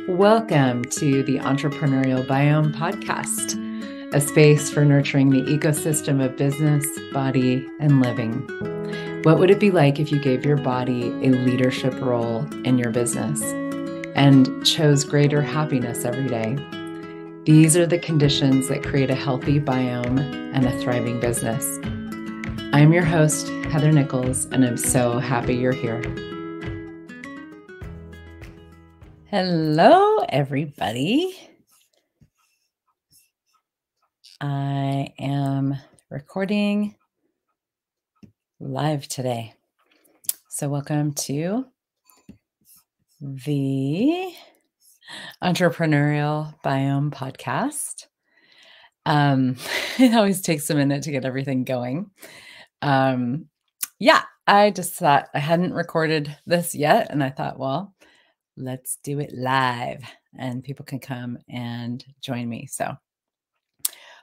Welcome to the Entrepreneurial Biome podcast, a space for nurturing the ecosystem of business, body, and living. What would it be like if you gave your body a leadership role in your business and chose greater happiness every day? These are the conditions that create a healthy biome and a thriving business. I'm your host, Heather Nichols, and I'm so happy you're here. Hello, everybody. I am recording live today. So welcome to the Entrepreneurial Biome podcast. It always takes a minute to get everything going. I just thought I hadn't recorded this yet, and I thought, well, let's do it live and people can come and join me. So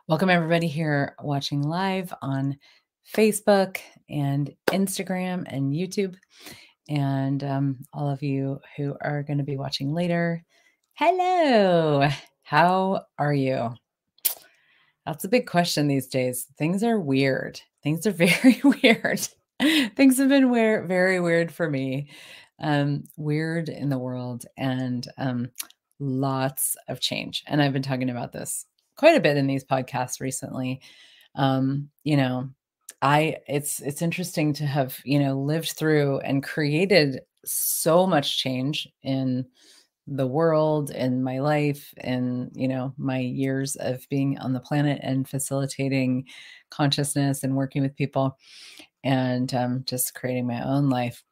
welcome everybody here watching live on Facebook and Instagram and YouTube, and all of you who are going to be watching later. Hello, how are you? That's a big question these days. Things are weird. Things are very weird. Things have been very weird for me. Weird in the world, and lots of change. And I've been talking about this quite a bit in these podcasts recently. It's interesting to have, lived through and created so much change in the world, in my life, and, my years of being on the planet and facilitating consciousness and working with people and just creating my own life.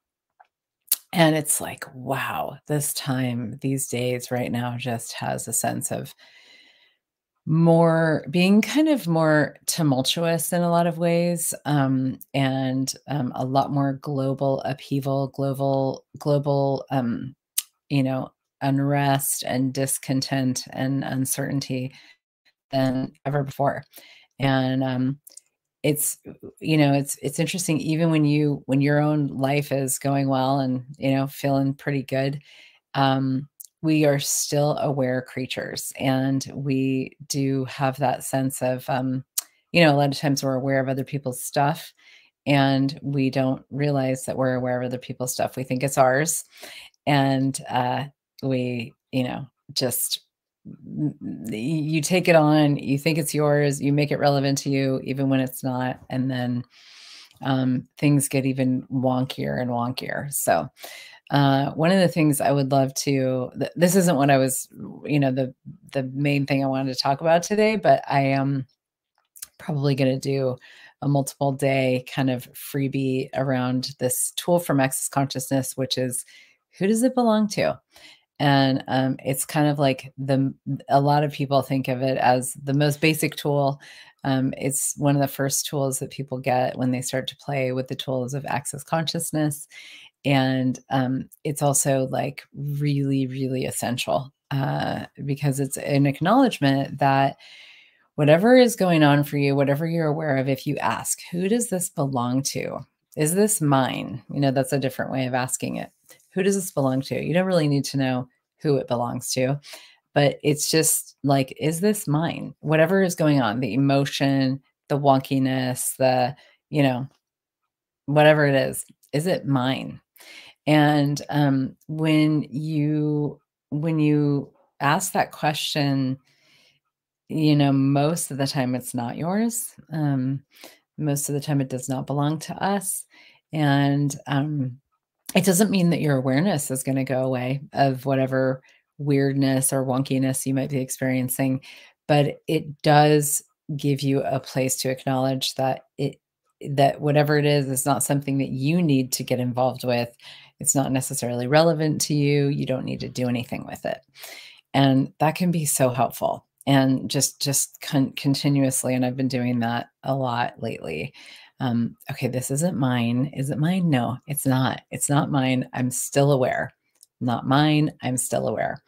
And it's like, wow, this time, these days right now just has a sense of being kind of more tumultuous in a lot of ways, and a lot more global upheaval, global, unrest and discontent and uncertainty than ever before. And it's interesting, even when your own life is going well and, feeling pretty good, we are still aware creatures, and we do have that sense of, a lot of times we're aware of other people's stuff and we don't realize that we're aware of other people's stuff. We think it's ours. And, we, just you take it on, you think it's yours, you make it relevant to you, even when it's not. And then things get even wonkier and wonkier. So one of the things I would love to, this isn't what I was, the main thing I wanted to talk about today, but I am probably going to do a multiple day kind of freebie around this tool from Access Consciousness, which is, who does it belong to? And it's kind of like a lot of people think of it as the most basic tool. It's one of the first tools that people get when they start to play with the tools of Access Consciousness. And it's also like really, really essential because it's an acknowledgement that whatever is going on for you, whatever you're aware of, if you ask, who does this belong to? Is this mine? That's a different way of asking it. Who does this belong to? You don't really need to know who it belongs to, but it's just like, is this mine? Whatever is going on, the emotion, the wonkiness, the, whatever it is it mine? And when you ask that question, most of the time it's not yours. Most of the time it does not belong to us. And it doesn't mean that your awareness is going to go away of whatever weirdness or wonkiness you might be experiencing, but it does give you a place to acknowledge that whatever it is not something that you need to get involved with. It's not necessarily relevant to you. You don't need to do anything with it. And that can be so helpful. And just continuously, and I've been doing that a lot lately. Okay, this isn't mine. Is it mine? No, it's not. It's not mine. I'm still aware. Not mine. I'm still aware.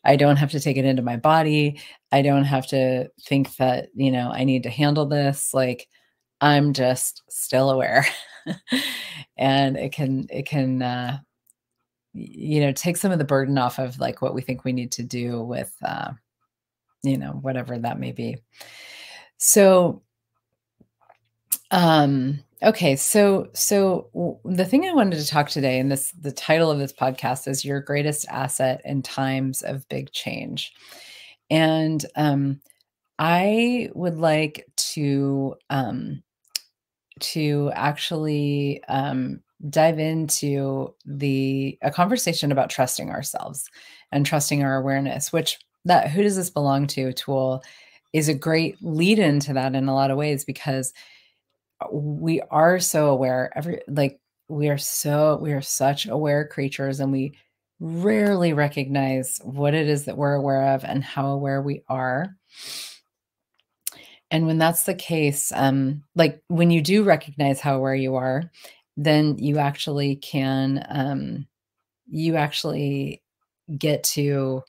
I don't have to take it into my body. I don't have to think that, I need to handle this. Like, I'm just still aware. And it can take some of the burden off of like what we think we need to do with, whatever that may be. So, okay. The thing I wanted to talk today, and the title of this podcast is Your Greatest Asset in Times of Big Change. And, I would like to actually dive into a conversation about trusting ourselves and trusting our awareness, which that "Who Does This Belong To" tool is a great lead into that in a lot of ways, because we are so aware. We are such aware creatures, and we rarely recognize what it is that we're aware of and how aware we are. And when that's the case, like when you do recognize how aware you are, then you actually get to,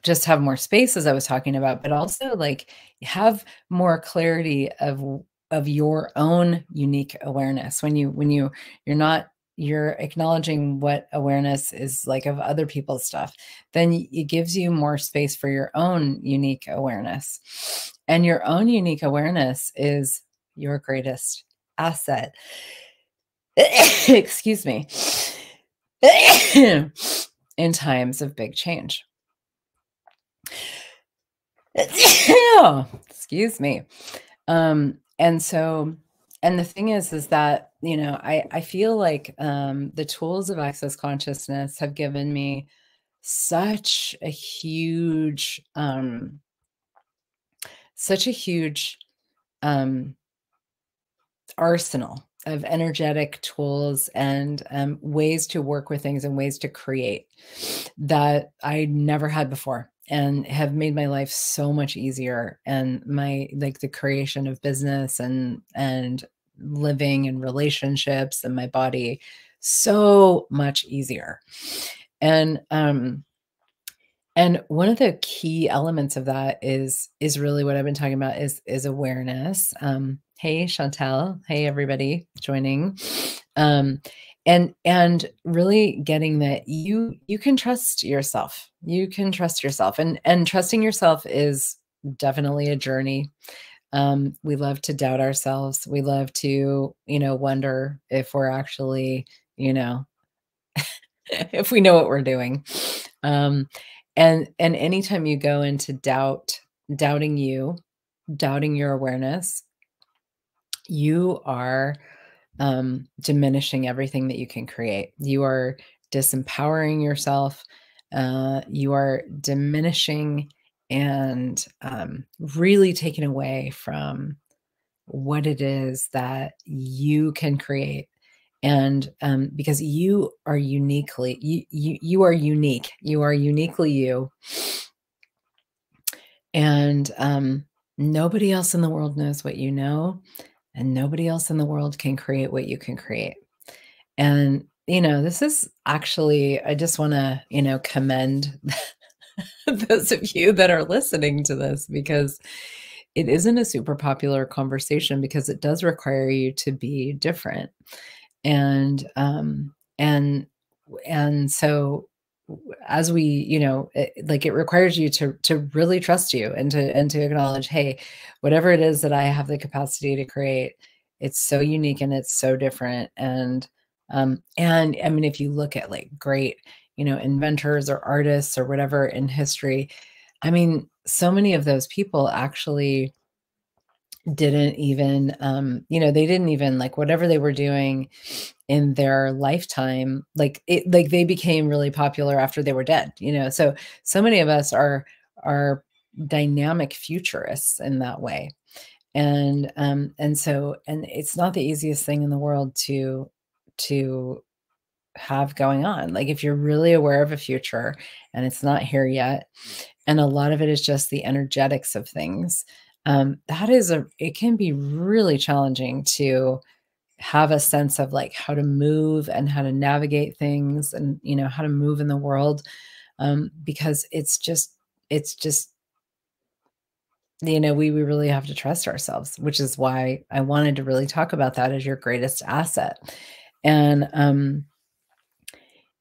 just have more space, as I was talking about, but also like have more clarity of your own unique awareness. You're acknowledging what awareness is like of other people's stuff, then it gives you more space for your own unique awareness. And your own unique awareness is your greatest asset. Excuse me. In times of big change. Excuse me. And the thing is that, I feel like the tools of access consciousness have given me such a huge, um, arsenal of energetic tools and ways to work with things and ways to create that I never had before, and have made my life so much easier, and the creation of business and living and relationships and my body so much easier. And one of the key elements of that is really what I've been talking about is awareness. Hey, Chantel. Hey, everybody joining. And really getting that you can trust yourself. You can trust yourself, and trusting yourself is definitely a journey. We love to doubt ourselves. We love to, wonder if we're actually, if we know what we're doing. And anytime you go into doubting your awareness, you are diminishing everything that you can create. You are disempowering yourself. You are diminishing and really taking away from what it is that you can create. And because you are uniquely you are unique. You are uniquely you. And nobody else in the world knows what you know, and nobody else in the world can create what you can create. And this is actually, I just want to, commend those of you that are listening to this, because it isn't a super popular conversation, because it does require you to be different. And and so as we, it requires you to really trust you, and to acknowledge, hey, whatever it is that I have the capacity to create, it's so unique and it's so different. And I mean, if you look at like great, inventors or artists or whatever in history, I mean, so many of those people actually didn't even, they didn't even, like, whatever they were doing in their lifetime, like they became really popular after they were dead, so many of us are dynamic futurists in that way. And it's not the easiest thing in the world to have going on. Like, if you're really aware of a future and it's not here yet, and a lot of it is just the energetics of things, it can be really challenging to have a sense of like how to move and how to navigate things, and how to move in the world, because it's just we really have to trust ourselves, which is why I wanted to really talk about that as your greatest asset. And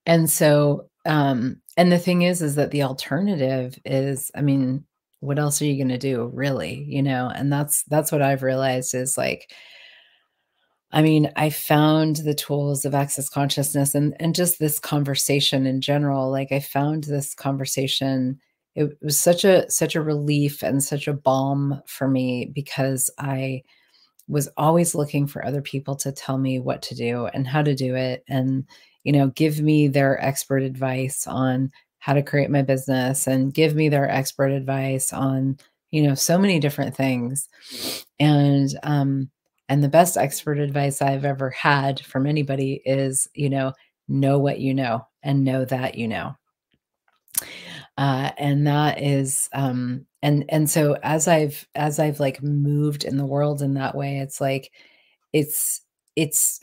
And so, and the thing is that the alternative is, I mean, what else are you gonna do, really, you know? And that's what I've realized is, like, I mean, I found the tools of access consciousness and just this conversation in general, like, I found this conversation, it was such a relief and such a balm for me because I was always looking for other people to tell me what to do and how to do it and, give me their expert advice on how to create my business and give me their expert advice on, so many different things. And the best expert advice I've ever had from anybody is, know what you know and know that you know. And that is, and so as I've like moved in the world in that way, it's like, it's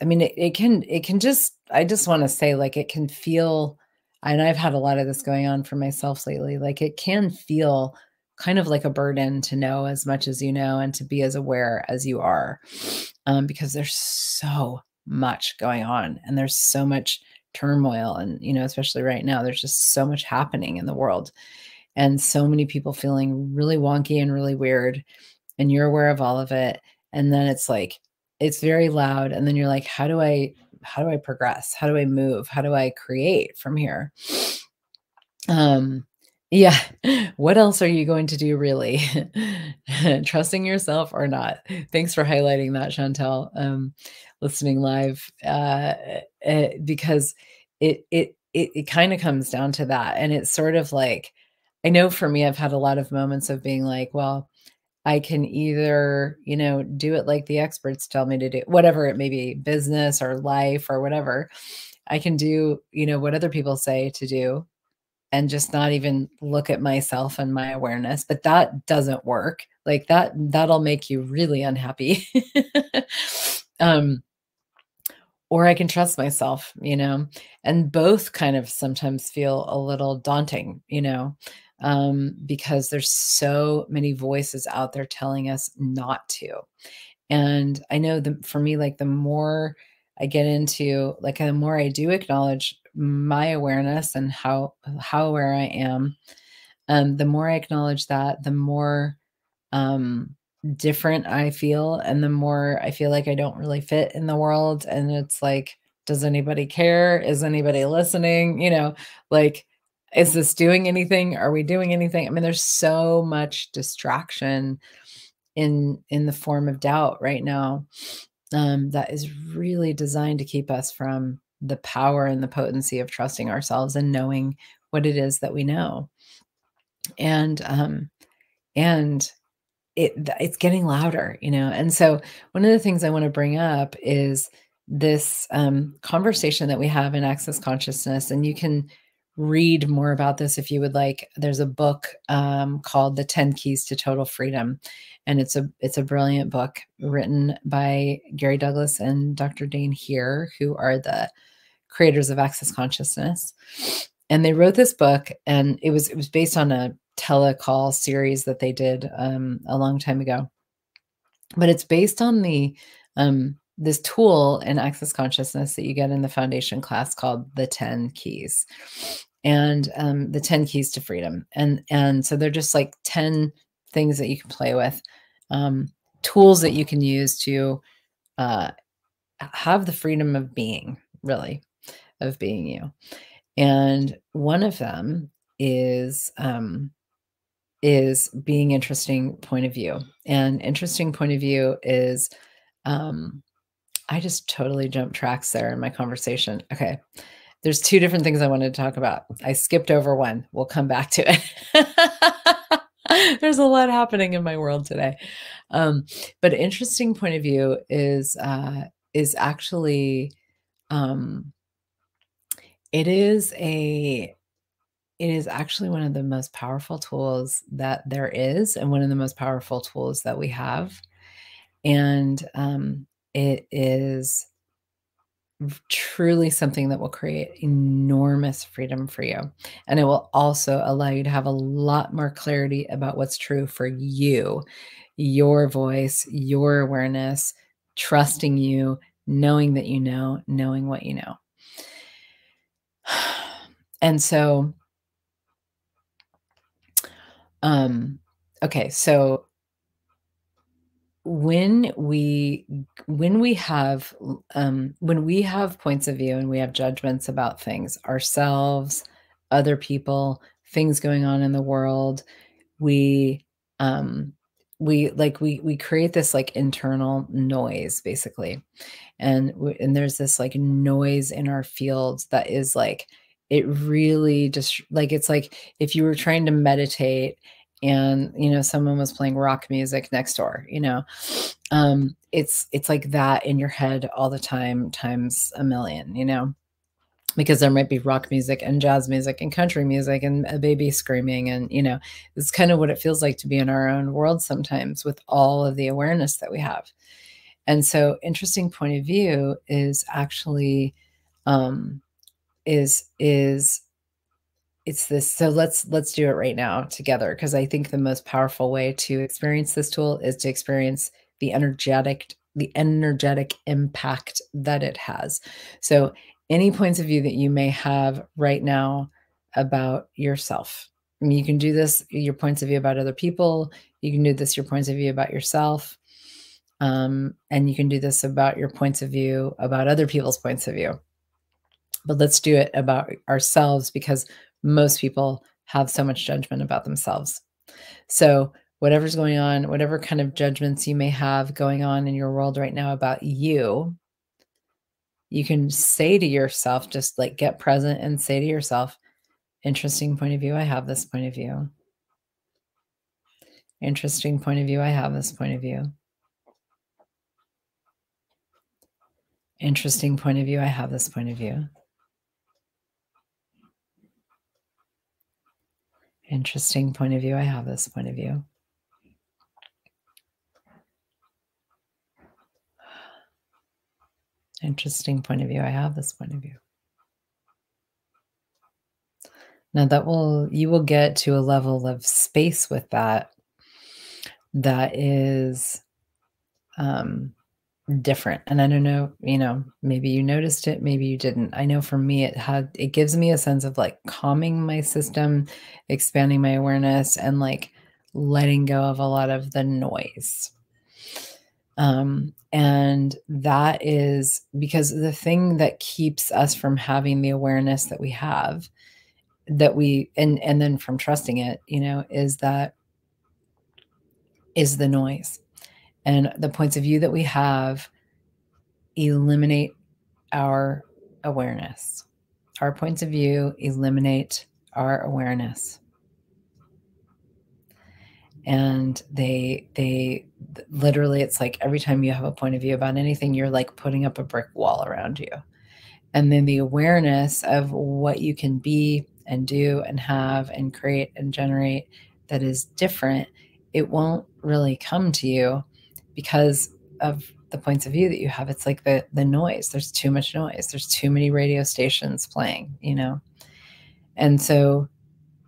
I mean, it can just, I just wanna say, like, it can feel, and I've had a lot of this going on for myself lately, like, it can feel kind of like a burden to know as much as you know and to be as aware as you are, because there's so much going on and there's so much turmoil and, especially right now, there's just so much happening in the world and so many people feeling really wonky and really weird, and you're aware of all of it, and then it's like it's very loud, and then you're like, how do I progress? How do I move? How do I create from here? Um, yeah. What else are you going to do, really? Trusting yourself or not? Thanks for highlighting that, Chantel. Listening live, because it kind of comes down to that, and it's sort of like, I know for me, I've had a lot of moments of being like, well, I can either, do it like the experts tell me to do, whatever it may be, business or life or whatever. I can do, what other people say to do and just not even look at myself and my awareness, but that doesn't work. Like that'll make you really unhappy. um, or I can trust myself, and both kind of sometimes feel a little daunting, because there's so many voices out there telling us not to. And I know for me, like the more I get into, like the more I do acknowledge my awareness and how aware I am, the more I acknowledge that, the more um, different I feel, and the more I feel like I don't really fit in the world. And it's like, does anybody care? Is anybody listening? Like, is this doing anything? Are we doing anything? I mean, there's so much distraction in the form of doubt right now, that is really designed to keep us from the power and the potency of trusting ourselves and knowing what it is that we know. And it's getting louder, and so one of the things I want to bring up is this conversation that we have in access consciousness, and you can read more about this if you would like. There's a book called The 10 Keys to Total Freedom, and it's a brilliant book written by Gary Douglas and Dr. Dane Heer, who are the creators of access consciousness. And they wrote this book, and it was based on a telecall series that they did a long time ago. But it's based on this tool in access consciousness that you get in the foundation class called the 10 keys, and the 10 keys to freedom. And so they're just like 10 things that you can play with, tools that you can use to uh, have the freedom of being, really, of being you. And one of them is being interesting point of view. And interesting point of view is, um, I just totally jumped tracks there in my conversation. Okay. There's two different things I wanted to talk about. I skipped over one. We'll come back to it. There's a lot happening in my world today. But interesting point of view is actually, um, it is a it is actually one of the most powerful tools that there is, and one of the most powerful tools that we have. And it is truly something that will create enormous freedom for you. And it will also allow you to have a lot more clarity about what's true for you, your voice, your awareness, trusting you, knowing that you know, knowing what you know. And so, okay, so when we when we have points of view and we have judgments about things, ourselves, other people, things going on in the world, we um we create this like internal noise basically. And there's this like noise in our fields that is like, it really just like, it's like if you were trying to meditate and someone was playing rock music next door, it's like that in your head all the time times a million, because there might be rock music and jazz music and country music and a baby screaming, and it's kind of what it feels like to be in our own world sometimes with all of the awareness that we have. And so interesting point of view is actually um is it's this. So let's do it right now together, because I think the most powerful way to experience this tool is to experience the energetic impact that it has. So any points of view that you may have right now about yourself. I mean, you can do this, your points of view about other people, you can do this, your points of view about yourself, and you can do this about your points of view about other people's points of view. But let's do it about ourselves, because most people have so much judgment about themselves. So whatever's going on, whatever kind of judgments you may have going on in your world right now about you, you can say to yourself, just like get present and say to yourself, interesting point of view, I have this point of view. Interesting point of view, I have this point of view. Interesting point of view, I have this point of view. Interesting point of view, I have this point of view. Interesting point of view, I have this point of view. Now you will get to a level of space with that is different. And I don't know, maybe you noticed it, maybe you didn't. I know for me, it gives me a sense of like calming my system, expanding my awareness, and like letting go of a lot of the noise. And that is because the thing that keeps us from having the awareness that we have, and then from trusting it, is the noise. And the points of view that we have eliminate our awareness. Our points of view eliminate our awareness. And they literally, it's like every time you have a point of view about anything, you're like putting up a brick wall around you. And then the awareness of what you can be and do and have and create and generate that is different, it won't really come to you because of the points of view that you have. It's like the noise. There's too much noise. There's too many radio stations playing, And so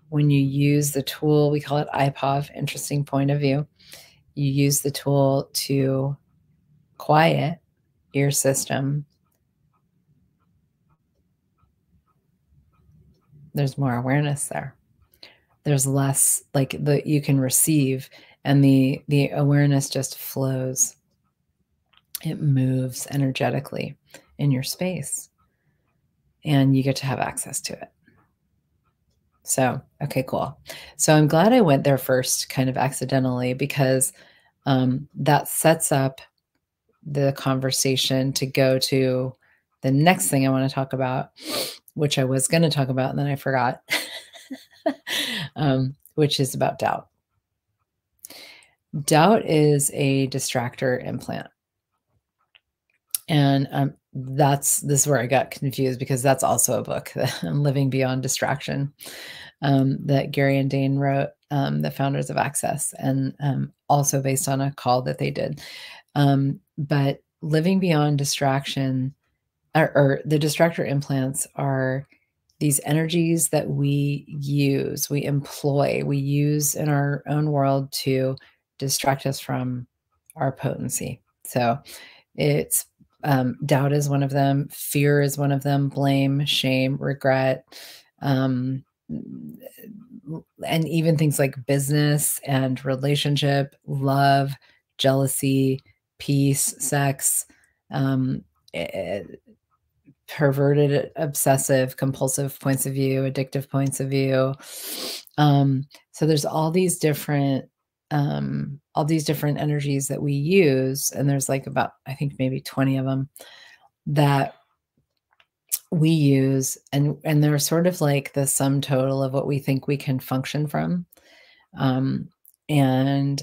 when you use the tool, we call it IPOV, interesting point of view, you use the tool to quiet your system. There's more awareness there. There's less like you can receive, and the awareness just flows. It moves energetically in your space, and you get to have access to it. So, okay, cool. So I'm glad I went there first kind of accidentally, because that sets up the conversation to go to the next thing I want to talk about, which I was going to talk about and then I forgot, which is about doubt. Doubt is a distractor implant. And this is where I got confused, because that's also a book, Living Beyond Distraction, that Gary and Dane wrote, the founders of Access, and also based on a call that they did. But living beyond distraction, or the distractor implants, are these energies that we employ, we use in our own world to distract us from our potency. So it's doubt is one of them, fear is one of them, blame, shame, regret, um, and even things like business and relationship, love, jealousy, peace, sex, um, eh, perverted, obsessive, compulsive points of view, addictive points of view. So there's all these different energies that we use, and there's like about, I think maybe 20 of them that we use, and they're sort of like the sum total of what we think we can function from. Um, and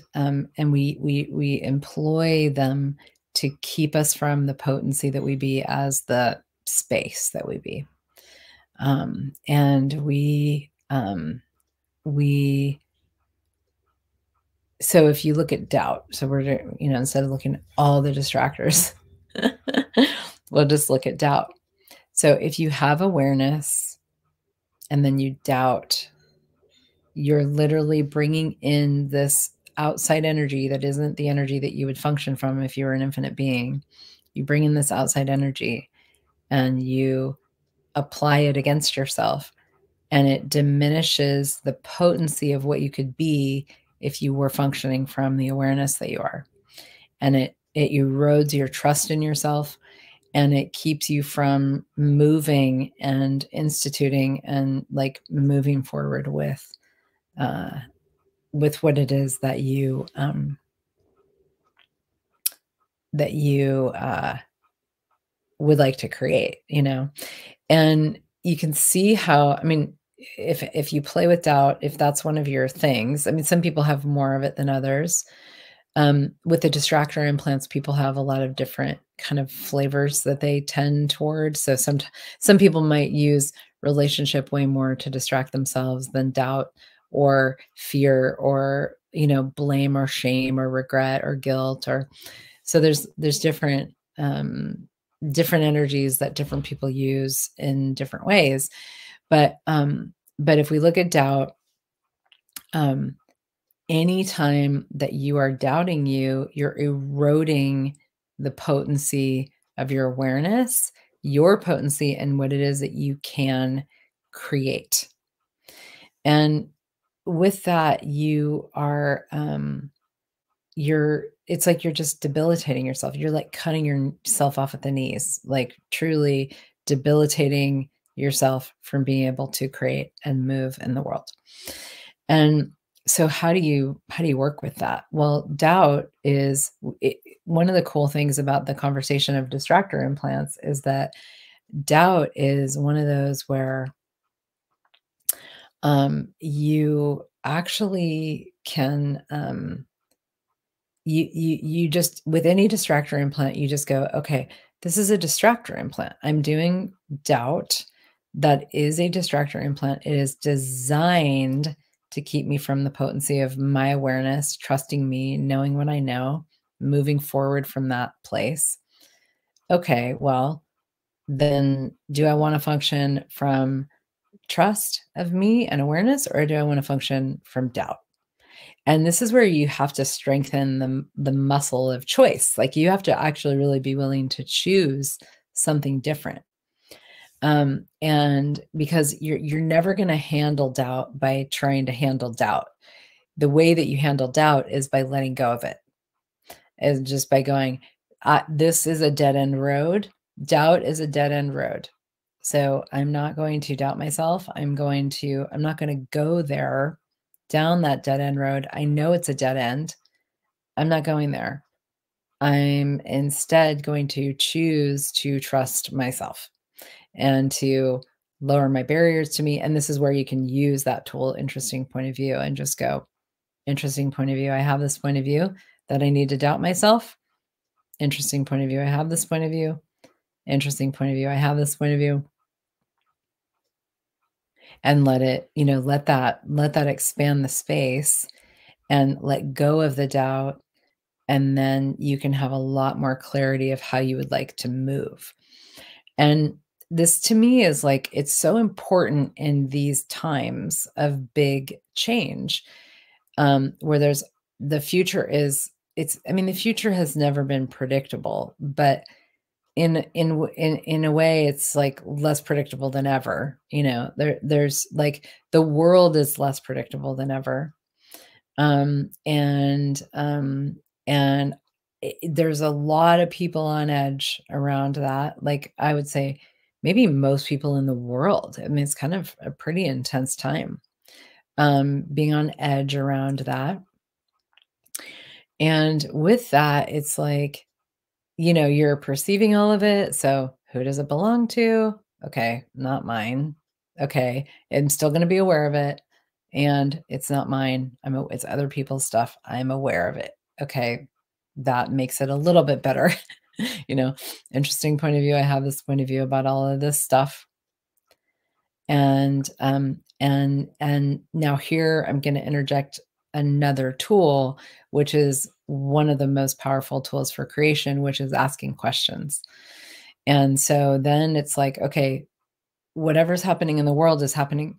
we employ them to keep us from the potency that we be as the space that we be. And we so if you look at doubt, so instead of looking at all the distractors, we'll just look at doubt. So if you have awareness and then you doubt, you're literally bringing in this outside energy that isn't the energy that you would function from if you were an infinite being. You bring in this outside energy and you apply it against yourself, and it diminishes the potency of what you could be if you were functioning from the awareness that you are. And it erodes your trust in yourself, and it keeps you from moving and instituting and like moving forward with what it is that you would like to create, and you can see how, I mean, if you play with doubt, if that's one of your things, I mean, some people have more of it than others. With the distractor implants, people have a lot of different kind of flavors that they tend towards. So some people might use relationship way more to distract themselves than doubt or fear or, blame or shame or regret or guilt. Or so there's different energies that different people use in different ways. But if we look at doubt, um, anytime that you are doubting you're eroding the potency of your awareness, your potency, and what it is that you can create. And with that, it's like you're just debilitating yourself. You're like cutting yourself off at the knees, like truly debilitating yourself from being able to create and move in the world. And so how do you work with that? Well, doubt is one of the cool things about the conversation of distractor implants is that doubt is one of those where you actually can you just, with any distractor implant, you just go, okay, this is a distractor implant. I'm doing doubt. That is a distractor implant. It is designed to keep me from the potency of my awareness, trusting me, knowing what I know, moving forward from that place. Okay, well, then do I want to function from trust of me and awareness, or do I want to function from doubt? And this is where you have to strengthen the muscle of choice. Like you have to actually really be willing to choose something different. And because you're never going to handle doubt by trying to handle doubt. The way that you handle doubt is by letting go of it. Is just by going, this is a dead end road. Doubt is a dead end road. So I'm not going to doubt myself. I'm not going to go there down that dead end road. I know it's a dead end. I'm not going there. I'm instead going to choose to trust myself and to lower my barriers to me. And this is where you can use that tool, interesting point of view, and just go, interesting point of view. I have this point of view that I need to doubt myself. Interesting point of view. I have this point of view. Interesting point of view. I have this point of view. And let that expand the space and let go of the doubt. And then you can have a lot more clarity of how you would like to move. And this to me is like, it's so important in these times of big change, where the future has never been predictable, but in a way, it's like less predictable than ever. There's like the world is less predictable than ever. Um, and um, and there's a lot of people on edge around that. Like I would say, maybe most people in the world. I mean, it's kind of a pretty intense time, being on edge around that. And with that, it's like, you're perceiving all of it. So who does it belong to? Okay, not mine. Okay, I'm still going to be aware of it. And it's not mine. It's other people's stuff. I'm aware of it. Okay, that makes it a little bit better. you know, Interesting point of view. I have this point of view about all of this stuff. And now here I'm going to interject another tool, which is one of the most powerful tools for creation, which is asking questions. And so then it's like, okay, whatever's happening in the world is happening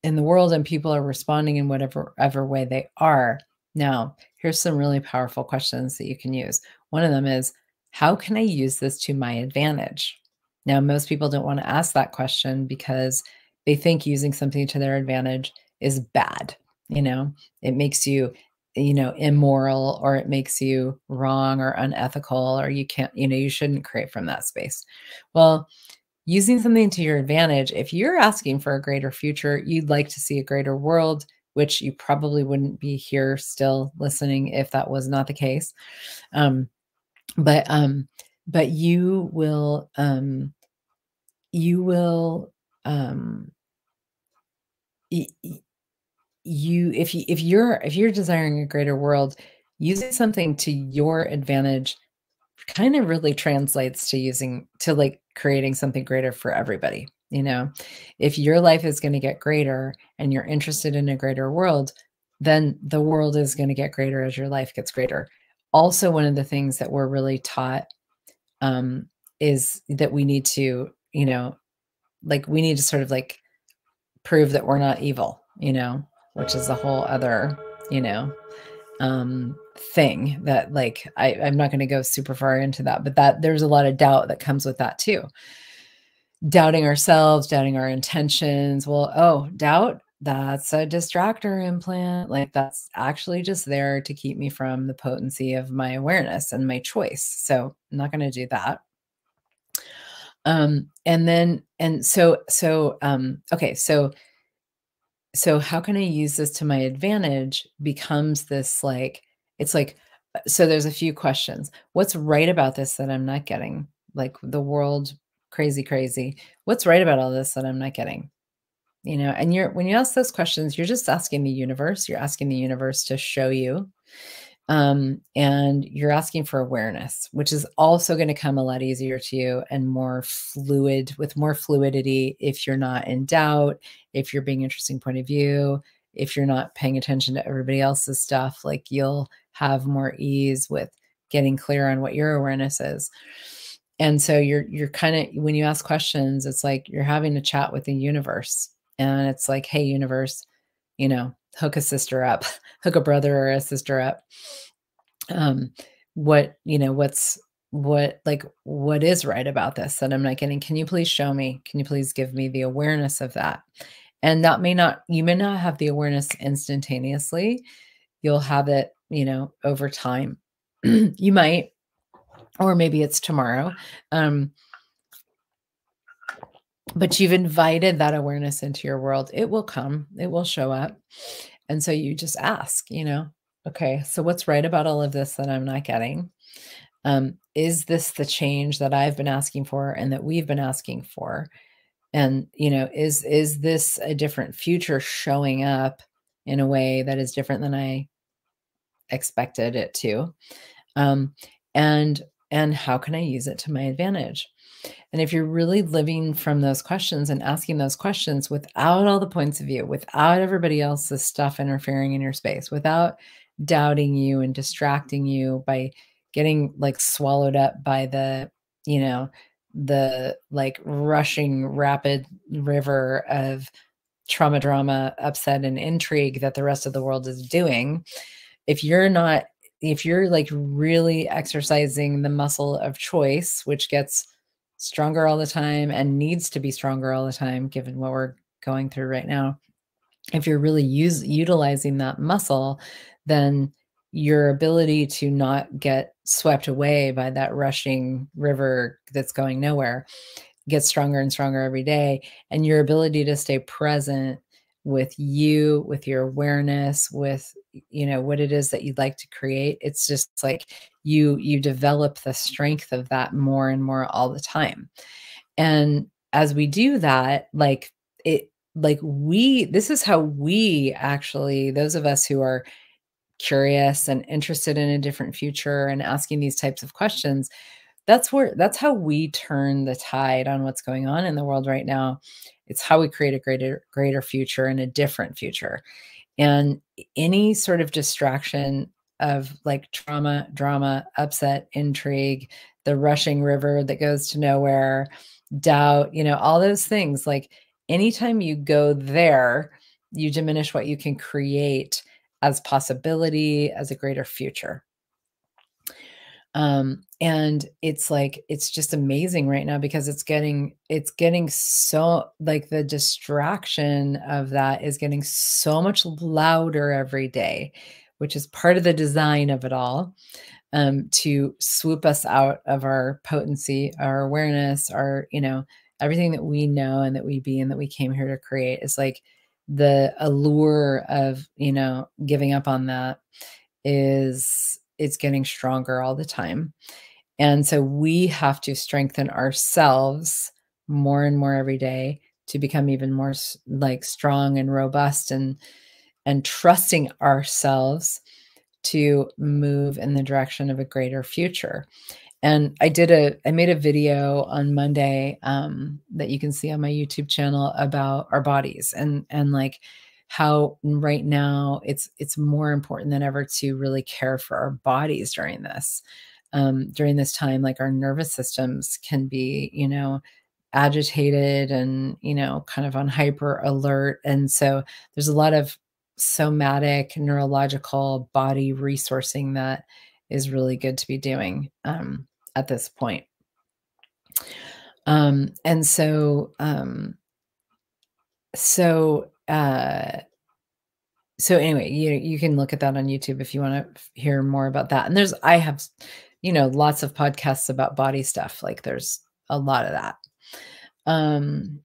in the world, and people are responding in whatever ever way they are. Now, here's some really powerful questions that you can use. One of them is, how can I use this to my advantage? Now, most people don't want to ask that question because they think using something to their advantage is bad. It makes you, immoral, or it makes you wrong or unethical, or you can't, you shouldn't create from that space. Well, using something to your advantage, if you're asking for a greater future, you'd like to see a greater world, which you probably wouldn't be here still listening if that was not the case. Um, but but you will y- y- you if you're desiring a greater world, using something to your advantage kind of really translates to like creating something greater for everybody. If your life is going to get greater and you're interested in a greater world, then the world is going to get greater as your life gets greater. Also, one of the things that we're really taught, is that we need to, we need to sort of like prove that we're not evil, which is a whole other, you know, thing that, like, I'm not going to go super far into that, but that there's a lot of doubt that comes with that too. Doubting ourselves, doubting our intentions. Well, oh, doubt, that's a distractor implant. Like, that's actually just there to keep me from the potency of my awareness and my choice. So I'm not going to do that. Okay, so how can I use this to my advantage becomes this, like, it's like, so there's a few questions. What's right about this that I'm not getting? Like, the world, crazy, crazy. What's right about all this that I'm not getting? And when you ask those questions, you're just asking the universe. You're asking the universe to show you. And you're asking for awareness, which is also going to come a lot easier to you and more fluid, with more fluidity, if you're not in doubt, if you're being interesting point of view, if you're not paying attention to everybody else's stuff. Like, you'll have more ease with getting clear on what your awareness is. And so you're kind of, when you ask questions, it's like you're having a chat with the universe. And it's like, hey, universe, hook a sister up, hook a brother or a sister up. What is right about this that I'm not getting? Can you please show me? Can you please give me the awareness of that? And you may not have the awareness instantaneously. You'll have it, over time. You might, or maybe it's tomorrow. But you've invited that awareness into your world. It will come, it will show up. And so you just ask, okay, so what's right about all of this that I'm not getting? Is this the change that I've been asking for and that we've been asking for? And, is this a different future showing up in a way that is different than I expected it to? Um, and how can I use it to my advantage? And if you're really living from those questions and asking those questions without all the points of view, without everybody else's stuff interfering in your space, without doubting you and distracting you by getting, like, swallowed up by the like rushing rapid river of trauma, drama, upset, and intrigue that the rest of the world is doing. If you're not if you're like really exercising the muscle of choice, which gets stronger all the time and needs to be stronger all the time, given what we're going through right now, if you're really utilizing that muscle, then your ability to not get swept away by that rushing river that's going nowhere gets stronger and stronger every day. And your ability to stay present with you, with your awareness, with, you know, what it is that you'd like to create, it's just like you develop the strength of that more and more all the time. And as we do that, like it, like this is how we actually, those of us who are curious and interested in a different future and asking these types of questions, that's how we turn the tide on what's going on in the world right now. It's how we create a greater future and a different future. And any sort of distraction of like trauma, drama, upset, intrigue, the rushing river that goes to nowhere, doubt, you know, all those things, like anytime you go there, you diminish what you can create as possibility, as a greater future. And it's like, it's just amazing right now because it's getting so, like, the distraction of that is getting so much louder every day, which is part of the design of it all, to swoop us out of our potency, our awareness, our, you know, everything that we know and that we be and that we came here to create. Is like the allure of, you know, giving up on that is, it's getting stronger all the time. And so we have to strengthen ourselves more and more every day to become even more like strong and robust, and trusting ourselves to move in the direction of a greater future. And I made a video on Monday, that you can see on my YouTube channel about our bodies, and like how right now it's more important than ever to really care for our bodies during this time. Like our nervous systems can be, you know, agitated and, you know, kind of on hyper alert. And so there's a lot of somatic, neurological body resourcing that is really good to be doing, at this point. And so, so, so anyway, you can look at that on YouTube if you want to hear more about that. And I have, you know, lots of podcasts about body stuff. Like there's a lot of that. And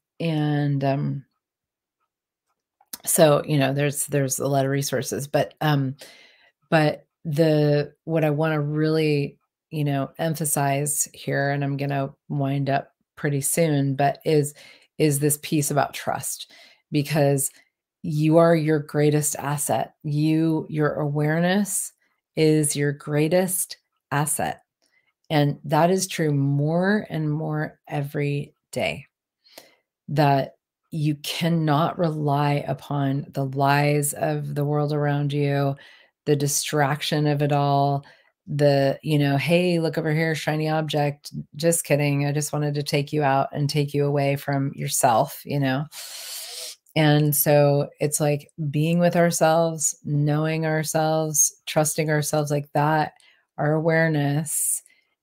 so, you know, there's a lot of resources, but what I want to really, you know, emphasize here, and I'm going to wind up pretty soon, but is this piece about trust, because you are your greatest asset. Your awareness is your greatest asset. And that is true more and more every day, that you cannot rely upon the lies of the world around you, the distraction of it all, the, you know, hey, look over here, shiny object. Just kidding. I just wanted to take you out and take you away from yourself, you know? And so it's like being with ourselves, knowing ourselves, trusting ourselves like that. Our awareness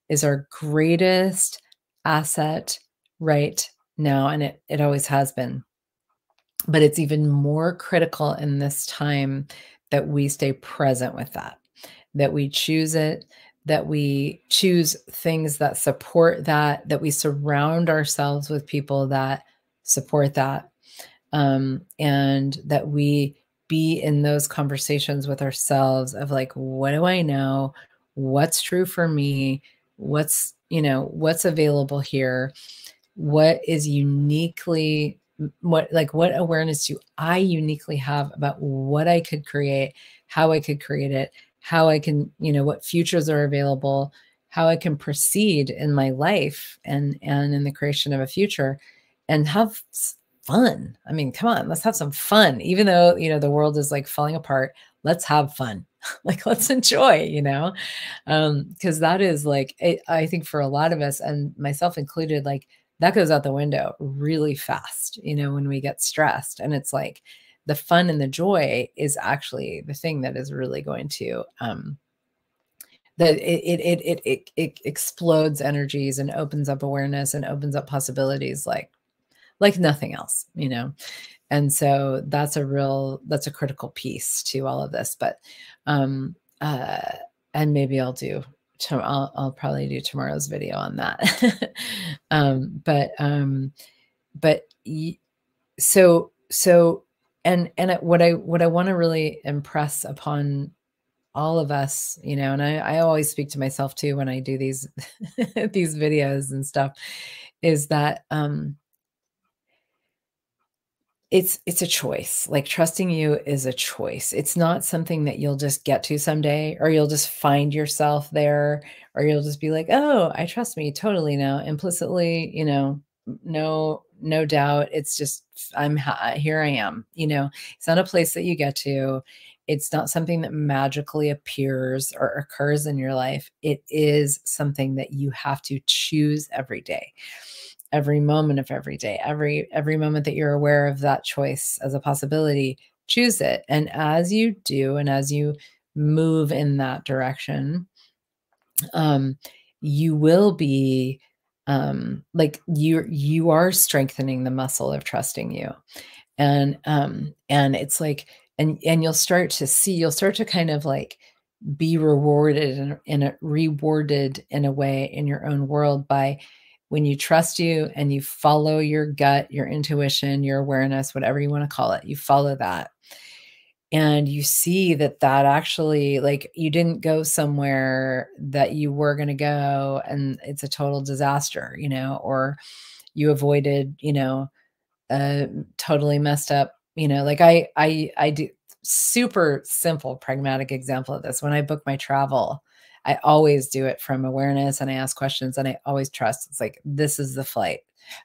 is our greatest asset right now, and it always has been. But it's even more critical in this time that we stay present with that we choose it, that we choose things that support that we surround ourselves with people that support that, and that we be in those conversations with ourselves of like, what do I know? What's true for me? What's, you know, what's available here? What is uniquely, what awareness do I uniquely have about what I could create, how I could create it, how I can, you know, what futures are available, how I can proceed in my life and in the creation of a future, and have fun. I mean, come on, let's have some fun. Even though, you know, the world is like falling apart, let's have fun. Like, let's enjoy, you know? Because that is like, I think for a lot of us, and myself included, like that goes out the window really fast, you know, when we get stressed. And it's like the fun and the joy is actually the thing that is really going to that it explodes energies and opens up awareness and opens up possibilities like nothing else, you know? And so that's a critical piece to all of this. But um uh and maybe I'll probably do tomorrow's video on that. But so what I want to really impress upon all of us, you know, and I always speak to myself too when I do these these videos and stuff, is that it's a choice. Like, trusting you is a choice. It's not something that you'll just get to someday, or you'll just find yourself there, or you'll just be like, "Oh, I trust me totally now," implicitly, you know, no doubt. It's just, here I am, you know. It's not a place that you get to. It's not something that magically appears or occurs in your life. It is something that you have to choose every day, every moment of every day, every moment that you're aware of that choice as a possibility, choose it. And as you do, and as you move in that direction, um, you will be like, you are strengthening the muscle of trusting you. And it's like, and you'll start to kind of like be rewarded rewarded in a way in your own world, by when you trust you and you follow your gut, your intuition, your awareness, whatever you want to call it, you follow that. And you see that actually, like, you didn't go somewhere that you were going to go and it's a total disaster, you know, or you avoided, you know, uh, totally messed up, you know, like I do. Super simple, pragmatic example of this. When I book my travel, I always do it from awareness, and I ask questions, and I always trust. It's like, this is the flight.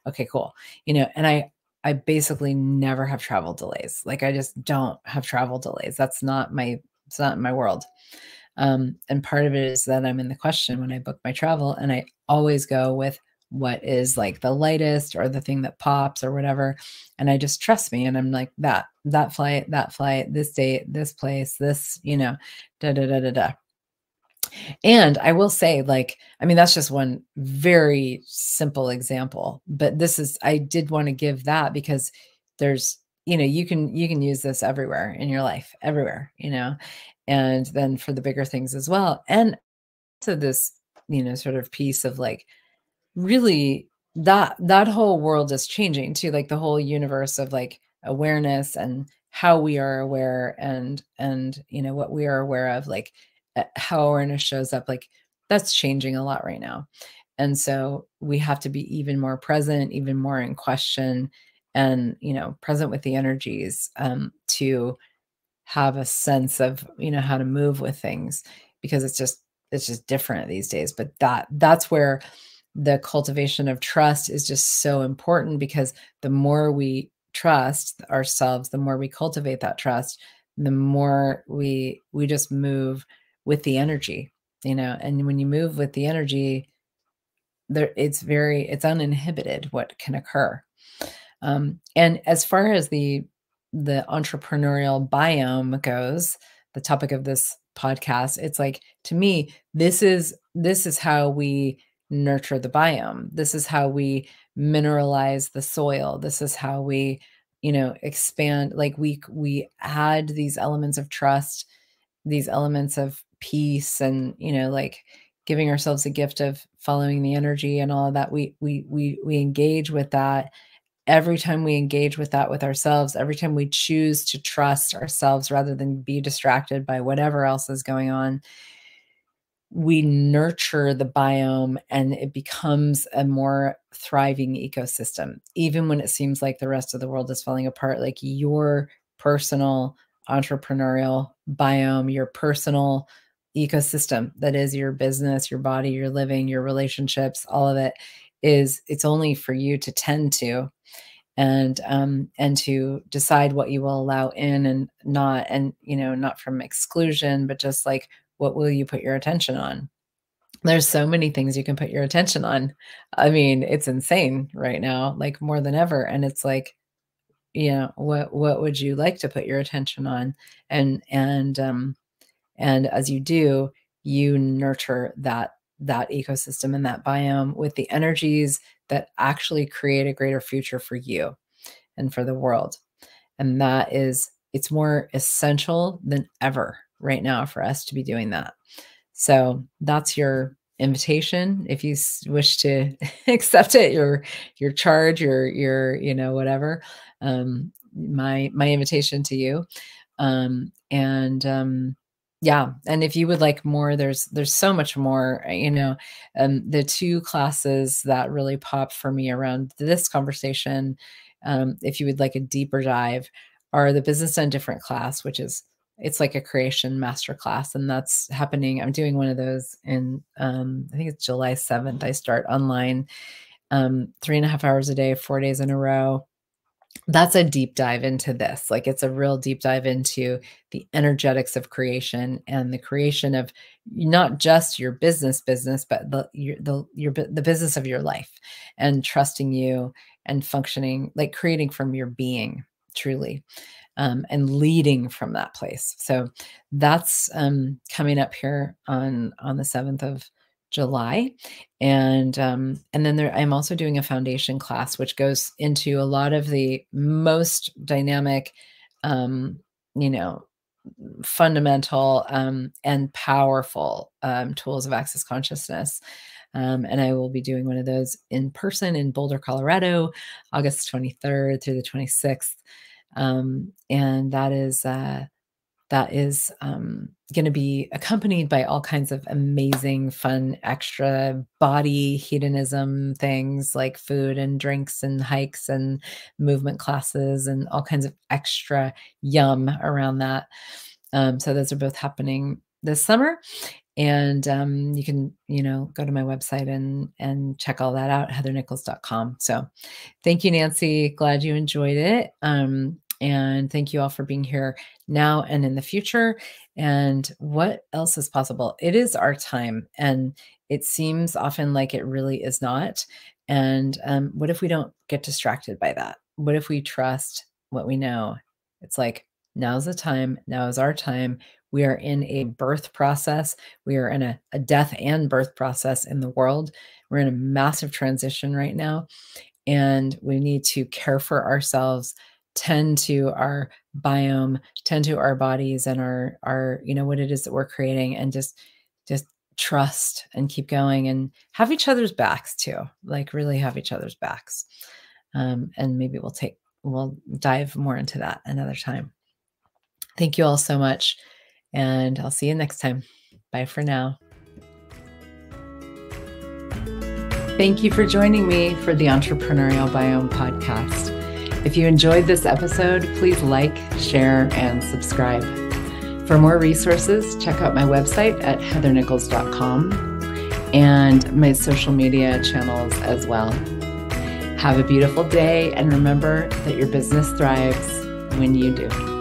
Okay, cool. You know, and I basically never have travel delays. Like, I just don't have travel delays. It's not my world. And part of it is that I'm in the question when I book my travel, and I always go with what is like the lightest or the thing that pops or whatever. And I just trust me. And I'm like, that flight, this date, this place, this, you know, da da da da da. And I will say, like, I mean, that's just one very simple example, but I did want to give that because there's, you know, you can use this everywhere in your life, everywhere, you know, and then for the bigger things as well. And to this, you know, sort of piece of like, really, that whole world is changing too, like the whole universe of like awareness and how we are aware, and you know, what we are aware of, like how awareness shows up, like that's changing a lot right now. And so we have to be even more present, even more in question, and, you know, present with the energies, to have a sense of, you know, how to move with things, because it's just different these days. But that's where the cultivation of trust is just so important, because the more we trust ourselves, the more we cultivate that trust, the more we just move with the energy, you know. And when you move with the energy, it's uninhibited what can occur. And as far as the entrepreneurial biome goes, the topic of this podcast, it's like, to me, this is how we nurture the biome. This is how we mineralize the soil. This is how we, you know, expand. Like, we add these elements of trust, these elements of peace, and, you know, like giving ourselves a gift of following the energy and all of that. We engage with that. Every time we engage with that with ourselves, every time we choose to trust ourselves rather than be distracted by whatever else is going on, we nurture the biome, and it becomes a more thriving ecosystem. Even when it seems like the rest of the world is falling apart, like your personal entrepreneurial biome, your personal ecosystem that is your business, your body, your living, your relationships, all of it, it's only for you to tend to, and to decide what you will allow in and not, and, you know, not from exclusion, but just like, what will you put your attention on? There's so many things you can put your attention on. I mean, it's insane right now, like more than ever. And it's like, you know, what would you like to put your attention on? And and as you do, you nurture that ecosystem and that biome with the energies that actually create a greater future for you and for the world. And it's more essential than ever right now for us to be doing that. So that's your invitation. If you wish to accept it, your charge, your whatever, my invitation to you. Yeah, and if you would like more, there's so much more, the two classes that really popped for me around this conversation, if you would like a deeper dive, are the Business Done Different class, which is, it's like a creation masterclass, and that's happening. I'm doing one of those in, I think it's July 7th. I start online, 3.5 hours a day, 4 days in a row. That's a deep dive into this. Like, it's a real deep dive into the energetics of creation and the creation of not just your business, but the business of your life, and trusting you and functioning, like creating from your being truly, and leading from that place. So that's coming up here on the 7th of July. And then I'm also doing a foundation class, which goes into a lot of the most dynamic, you know, fundamental and powerful tools of access consciousness. And I will be doing one of those in person in Boulder, Colorado, August 23rd through the 26th. And that is going to be accompanied by all kinds of amazing, fun, extra body hedonism things like food and drinks and hikes and movement classes and all kinds of extra yum around that. So those are both happening this summer. And you can, go to my website and check all that out, heathernichols.com. So thank you, Nancy. Glad you enjoyed it. And thank you all for being here now and in the future. And what else is possible? It is our time, and it seems often like it really is not. And what if we don't get distracted by that? What if we trust what we know? It's like, now's the time. Now is our time. We are in a birth process. We are in a death and birth process in the world. We're in a massive transition right now, and we need to care for ourselves, tend to our biome, tend to our bodies and our what it is that we're creating, and just trust and keep going and have each other's backs too. Like, really have each other's backs. And maybe we'll dive more into that another time. Thank you all so much, and I'll see you next time. Bye for now. Thank you for joining me for the Entrepreneurial Biome podcast. If you enjoyed this episode, please like, share, and subscribe. For more resources, check out my website at heathernichols.com and my social media channels as well. Have a beautiful day, and remember that your business thrives when you do.